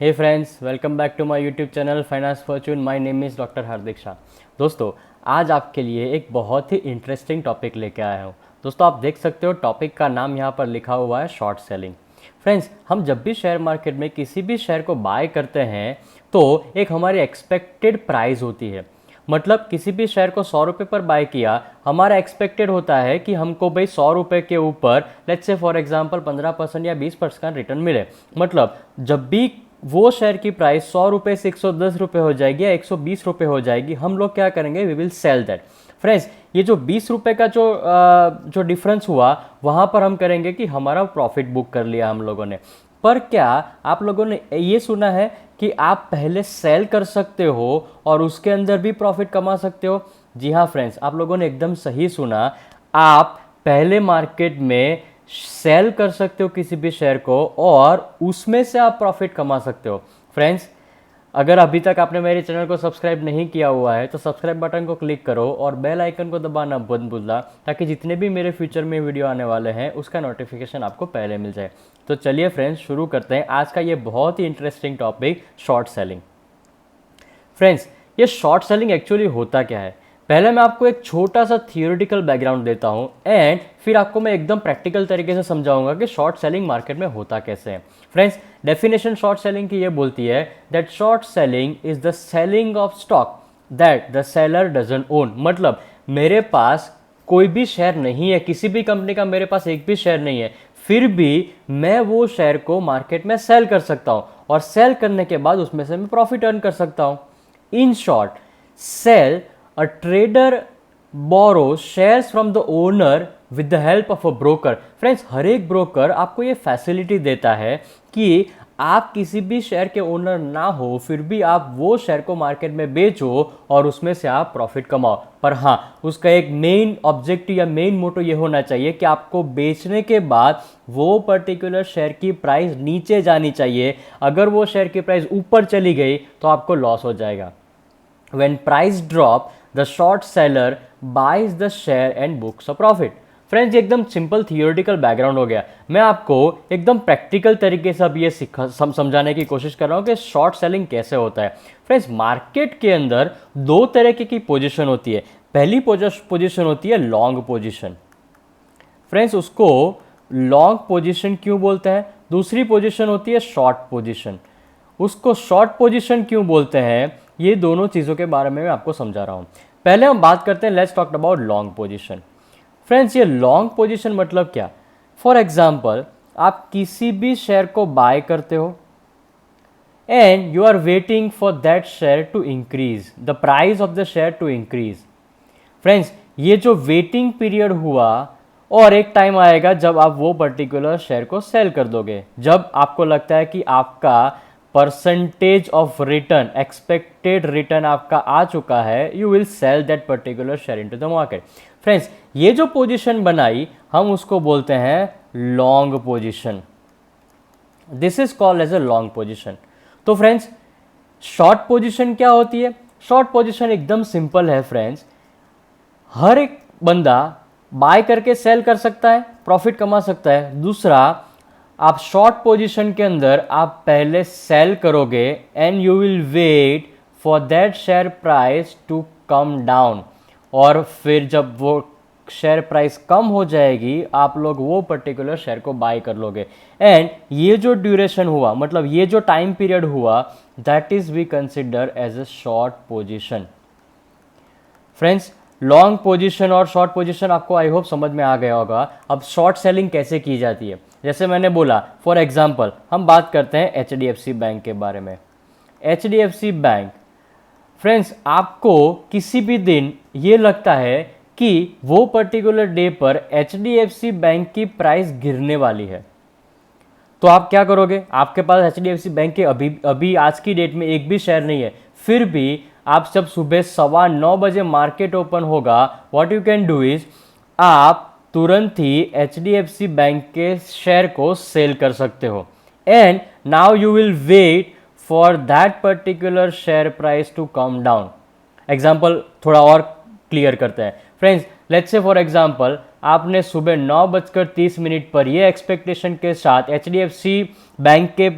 Hey friends, welcome back to my YouTube channel finance fortune. My name is doctor Hardik Shah. दोस्तों, आज आपके लिए एक बहुत ही इंटरेस्टिंग टॉपिक लेके आया हूँ। दोस्तों, आप देख सकते हो टॉपिक का नाम यहाँ पर लिखा हुआ है शॉर्ट सेलिंग। फ्रेंड्स, हम जब भी शेयर मार्केट में किसी भी शेयर को बाय करते हैं तो एक हमारी एक्सपेक्टेड प्राइस होती है। मतलब किसी भी शेयर को 100 रुपये पर बाय किया, हमारा एक्सपेक्टेड होता है कि हमको भाई 100 रुपये के ऊपर लेट्स से फॉर एग्जांपल 15% या 20% का रिटर्न मिले। मतलब जब भी वो शेयर की प्राइस 100 रुपये से 110 रुपये हो जाएगी या 120 रुपये हो जाएगी, हम लोग क्या करेंगे, we will sell that. Friends, ये जो 20 रुपये का जो डिफरेंस हुआ, वहाँ पर हम करेंगे कि हमारा प्रॉफिट बुक कर लिया हम लोगों ने। पर क्या आप लोगों ने ये सुना है कि आप पहले सेल कर सकते हो और उसके अंदर भी प्रॉफिट कमा सकते हो? जी हाँ फ्रेंड्स, आप लोगों ने एकदम सही सुना। आप पहले मार्केट में सेल कर सकते हो किसी भी शेयर को और उसमें से आप प्रॉफिट कमा सकते हो। फ्रेंड्स, अगर अभी तक आपने मेरे चैनल को सब्सक्राइब नहीं किया हुआ है तो सब्सक्राइब बटन को क्लिक करो और बेल आइकन को दबाना मत भूलना, ताकि जितने भी मेरे फ्यूचर में वीडियो आने वाले हैं उसका नोटिफिकेशन आपको पहले मिल जाए। तो चलिए फ्रेंड्स, शुरू करते हैं आज का ये बहुत ही interesting topic, short selling. Friends, ये शॉर्ट सेलिंग एक्चुअली होता क्या है? पहले मैं आपको एक छोटा सा थियोरेटिकल बैकग्राउंड देता हूँ एंड फिर आपको मैं एकदम प्रैक्टिकल तरीके से समझाऊंगा कि शॉर्ट सेलिंग मार्केट में होता कैसे है। फ्रेंड्स, डेफिनेशन शॉर्ट सेलिंग की ये बोलती है that short selling is the selling of stock that the seller doesn't own. मतलब मेरे पास कोई भी शेयर नहीं है, किसी भी कंपनी का मेरे पास एक भी शेयर नहीं है, फिर भी मैं वो शेयर को मार्केट में सेल कर सकता हूँ और सेल करने के बाद उसमें से मैं प्रॉफिट अर्न कर सकता हूँ। In short, sell, a trader borrows shares from the owner with the help of a broker. Friends, हर एक ब्रोकर आपको ये फैसिलिटी देता है कि आप किसी भी शेयर के ओनर ना हो, फिर भी आप वो शेयर को मार्केट में बेचो और उसमें से आप प्रॉफिट कमाओ। पर हाँ, उसका एक मेन ऑब्जेक्टिव या मेन मोटो ये होना चाहिए कि आपको बेचने के बाद वो पर्टिकुलर शेयर की प्राइस नीचे जानी चाहिए। अगर वो शेयर की प्राइस ऊपर चली गई तो आपको लॉस हो जाएगा। When price drop, the short seller buys the share and books a profit. Friends, ये एकदम सिंपल थियोरेटिकल बैकग्राउंड हो गया। मैं आपको एकदम प्रैक्टिकल तरीके से अब ये समझाने की कोशिश कर रहा हूँ कि शॉर्ट सेलिंग कैसे होता है। फ्रेंड्स, मार्केट के अंदर दो तरीके की पोजीशन होती है। पहली पोजीशन होती है लॉन्ग पोजीशन। फ्रेंड्स, उसको लॉन्ग पोजीशन क्यों बोलते हैं? दूसरी पोजीशन होती है शॉर्ट पोजीशन। उसको शॉर्ट पोजीशन क्यों बोलते हैं, ये दोनों चीज़ों के बारे में मैं आपको समझा रहा हूँ। पहले हम बात करते हैं, let's talk about long position. Friends, ये लॉन्ग पोजीशन मतलब क्या? फॉर एग्जांपल, आप किसी भी शेयर को बाय करते हो and you are waiting for that share to increase, the price of the share to increase. Friends, ये जो वेटिंग पीरियड हुआ और एक टाइम आएगा जब आप वो पर्टिकुलर शेयर को सेल कर दोगे। जब आपको लगता है कि आपका percentage of return, expected return आपका आ चुका है, you will sell that particular share into the market. Friends, ये जो पोजीशन बनाई हम उसको बोलते हैं long position. This is called as a long position. तो फ्रेंड्स, शॉर्ट पोजीशन क्या होती है? शॉर्ट पोजीशन एकदम सिंपल है फ्रेंड्स। हर एक बंदा बाय करके सेल कर सकता है, प्रॉफिट कमा सकता है। दूसरा, आप शॉर्ट पोजीशन के अंदर आप पहले सेल करोगे and you will wait for that share price to come down, और फिर जब वो शेयर प्राइस कम हो जाएगी आप लोग वो पर्टिकुलर शेयर को बाय कर लोगे। एंड ये जो ड्यूरेशन हुआ, मतलब ये जो टाइम पीरियड हुआ, that is we consider as a short position. Friends, long position और शॉर्ट पोजीशन आपको आई होप समझ में आ गया होगा। अब शॉर्ट सेलिंग कैसे की जाती है, जैसे मैंने बोला, फॉर एग्जांपल हम बात करते हैं HDFC बैंक के बारे में। HDFC बैंक, फ्रेंड्स, आपको किसी भी दिन ये लगता है कि वो पर्टिकुलर डे पर HDFC बैंक की प्राइस गिरने वाली है, तो आप क्या करोगे? आपके पास HDFC बैंक के अभी आज की डेट में एक भी शेयर नहीं है, फिर भी आप जब सुबह 9:15 मार्केट ओपन होगा, what you can do is, आप तुरंत ही HDFC बैंक के शेयर को सेल कर सकते हो and now you will wait for that particular share price to come down. Example थोड़ा और क्लियर करते हैं। Friends, let's say for example आपने सुबह 9:30 पर ये एक्सपेक्टेशन के साथ HDFC बैंक के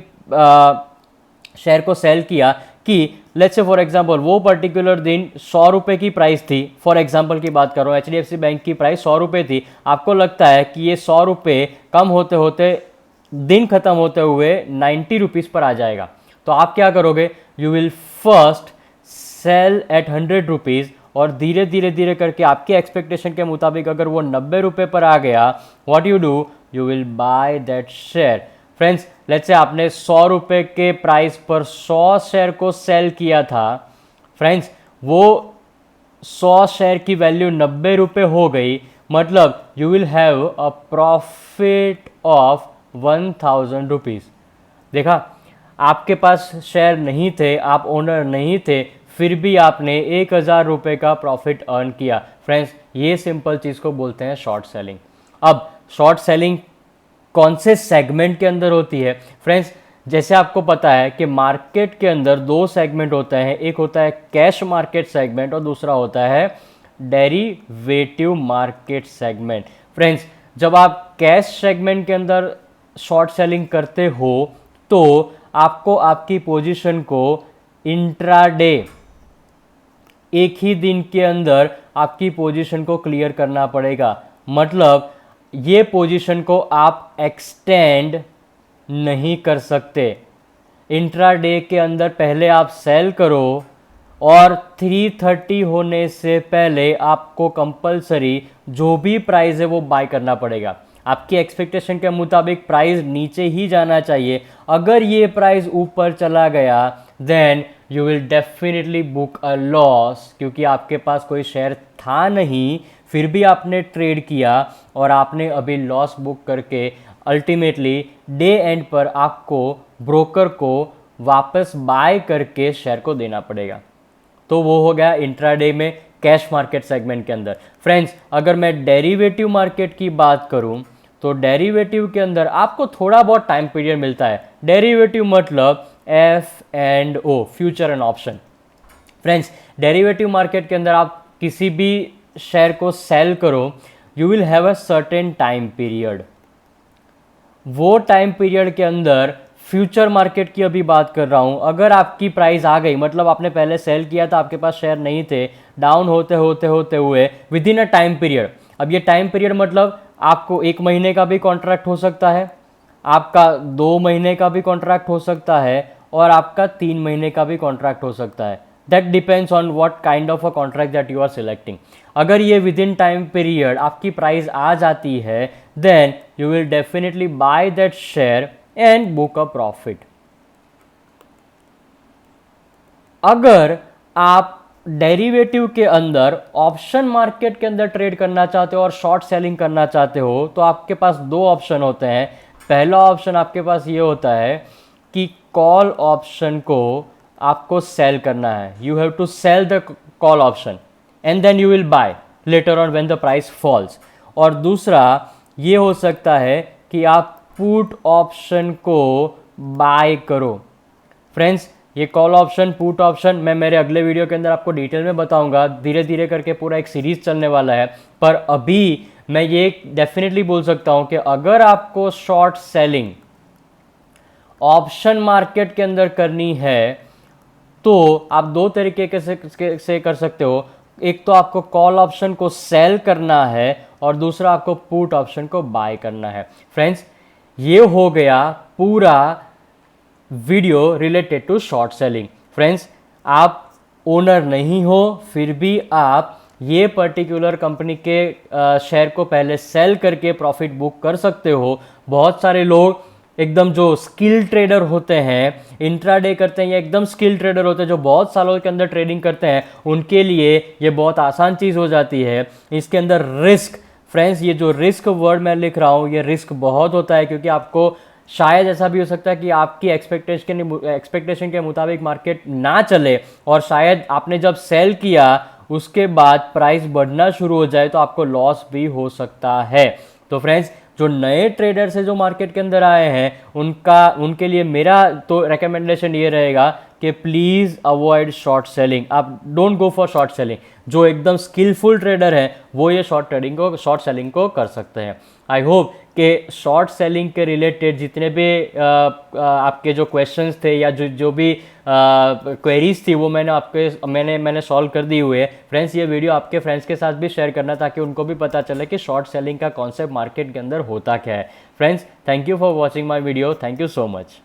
शेयर को सेल किया कि लेट्स से फॉर एग्जांपल वो पर्टिकुलर दिन 100 रुपये की प्राइस थी, फॉर एग्जांपल की बात कर रहा हूँ, HDFC बैंक की प्राइस 100 रुपये थी, आपको लगता है कि ये 100 रुपये कम होते होते दिन खत्म होते हुए 90 रुपीज़ पर आ जाएगा, तो आप क्या करोगे, you will first sell at 100 rupees और धीरे धीरे धीरे करके आपके एक्सपेक्टेशन के मुताबिक अगर वो 90 रुपये पर आ गया, what you do, you will bye that share. Friends let's से आपने 100 रुपये के प्राइस पर 100 शेयर को सेल किया था, फ्रेंड्स वो 100 शेयर की वैल्यू 90 रुपये हो गई, मतलब you will have a profit of 1000 rupees. देखा, आपके पास शेयर नहीं थे, आप ओनर नहीं थे, फिर भी आपने 1000 रुपये का प्रॉफिट अर्न किया। फ्रेंड्स ये सिंपल चीज़ को बोलते हैं शॉर्ट सेलिंग। अब शॉर्ट सेलिंग कौन से सेगमेंट के अंदर होती है? फ्रेंड्स जैसे आपको पता है कि मार्केट के अंदर दो सेगमेंट होते हैं, एक होता है कैश मार्केट सेगमेंट और दूसरा होता है डेरिवेटिव मार्केट सेगमेंट। फ्रेंड्स जब आप कैश सेगमेंट के अंदर शॉर्ट सेलिंग करते हो तो आपको आपकी पोजीशन को इंट्राडे एक ही दिन के अंदर आपकी पोजीशन को क्लियर करना पड़ेगा, मतलब ये पोजीशन को आप एक्सटेंड नहीं कर सकते। इंट्राडे के अंदर पहले आप सेल करो और 3:30 होने से पहले आपको कंपलसरी जो भी प्राइस है वो बाय करना पड़ेगा। आपकी एक्सपेक्टेशन के मुताबिक प्राइस नीचे ही जाना चाहिए, अगर ये प्राइस ऊपर चला गया then you will definitely book a loss, क्योंकि आपके पास कोई शेयर था नहीं, फिर भी आपने ट्रेड किया और आपने अभी लॉस बुक करके अल्टीमेटली डे एंड पर आपको ब्रोकर को वापस बाय करके शेयर को देना पड़ेगा। तो वो हो गया इंट्राडे में कैश मार्केट सेगमेंट के अंदर। फ्रेंड्स अगर मैं डेरिवेटिव मार्केट की बात करूं तो डेरिवेटिव के अंदर आपको थोड़ा बहुत टाइम पीरियड मिलता है। डेरिवेटिव मतलब F&O, future and option. Friends derivative market के अंदर आप किसी भी शेयर को सेल करो, you will have a certain time period. वो टाइम पीरियड के अंदर फ्यूचर मार्केट की अभी बात कर रहा हूं, अगर आपकी प्राइस आ गई, मतलब आपने पहले सेल किया था, आपके पास शेयर नहीं थे, डाउन होते होते होते हुए with in a time period. अब ये टाइम पीरियड मतलब आपको 1 महीने का भी कॉन्ट्रैक्ट हो सकता है, आपका 2 महीने का भी कॉन्ट्रैक्ट हो सकता है और आपका 3 महीने का भी कॉन्ट्रैक्ट हो सकता है। That depends on what kind of a contract that you are selecting. अगर ये विद इन टाइम पीरियड आपकी प्राइस आ जाती है then you will definitely buy that share and book a profit. अगर आप डेरिवेटिव के अंदर ऑप्शन मार्केट के अंदर ट्रेड करना चाहते हो और शॉर्ट सेलिंग करना चाहते हो तो आपके पास दो ऑप्शन होते हैं। पहला ऑप्शन आपके पास ये होता है कि कॉल ऑप्शन को आपको सेल करना है, you have to sell the call option and then you will buy later on when the price falls. और दूसरा ये हो सकता है कि आप पुट ऑप्शन को बाय करो। फ्रेंड्स ये कॉल ऑप्शन, पुट ऑप्शन मैं मेरे अगले वीडियो के अंदर आपको डिटेल में बताऊंगा, धीरे धीरे करके पूरा एक सीरीज चलने वाला है। पर अभी मैं ये डेफिनेटली बोल सकता हूं कि अगर आपको शॉर्ट सेलिंग ऑप्शन मार्केट के अंदर करनी है तो आप दो तरीके से कर सकते हो। एक तो आपको कॉल ऑप्शन को सेल करना है और दूसरा आपको पुट ऑप्शन को बाय करना है। फ्रेंड्स ये हो गया पूरा video related to short selling. Friends आप ओनर नहीं हो फिर भी आप ये पर्टिकुलर कंपनी के शेयर को पहले सेल करके प्रॉफिट बुक कर सकते हो। बहुत सारे लोग एकदम जो स्किल ट्रेडर होते हैं, इंट्राडे करते हैं या एकदम स्किल ट्रेडर होते हैं जो बहुत सालों के अंदर ट्रेडिंग करते हैं, उनके लिए ये बहुत आसान चीज़ हो जाती है। इसके अंदर रिस्क, फ्रेंड्स ये जो रिस्क वर्ड मैं लिख रहा हूँ ये रिस्क बहुत होता है, क्योंकि आपको शायद ऐसा भी हो सकता है कि आपकी एक्सपेक्टेशन के मुताबिक मार्केट ना चले और शायद आपने जब सेल किया उसके बाद प्राइस बढ़ना शुरू हो जाए तो आपको लॉस भी हो सकता है। तो फ्रेंड्स जो नए ट्रेडर्स है जो मार्केट के अंदर आए हैं उनके लिए मेरा तो रिकमेंडेशन ये रहेगा कि प्लीज़ अवॉइड शॉर्ट सेलिंग। आप don't go for short selling. जो एकदम स्किलफुल ट्रेडर है वो ये शॉर्ट सेलिंग को कर सकते हैं। आई होप कि शॉर्ट सेलिंग के रिलेटेड जितने भी आपके जो क्वेश्चंस थे या जो भी क्वेरीज थी वो मैंने सॉल्व कर दी हुई है। फ्रेंड्स, ये वीडियो आपके फ्रेंड्स के साथ भी शेयर करना ताकि उनको भी पता चले कि शॉर्ट सेलिंग का कॉन्सेप्ट मार्केट के अंदर होता क्या है। Friends, thank you for watching my video. Thank you so much.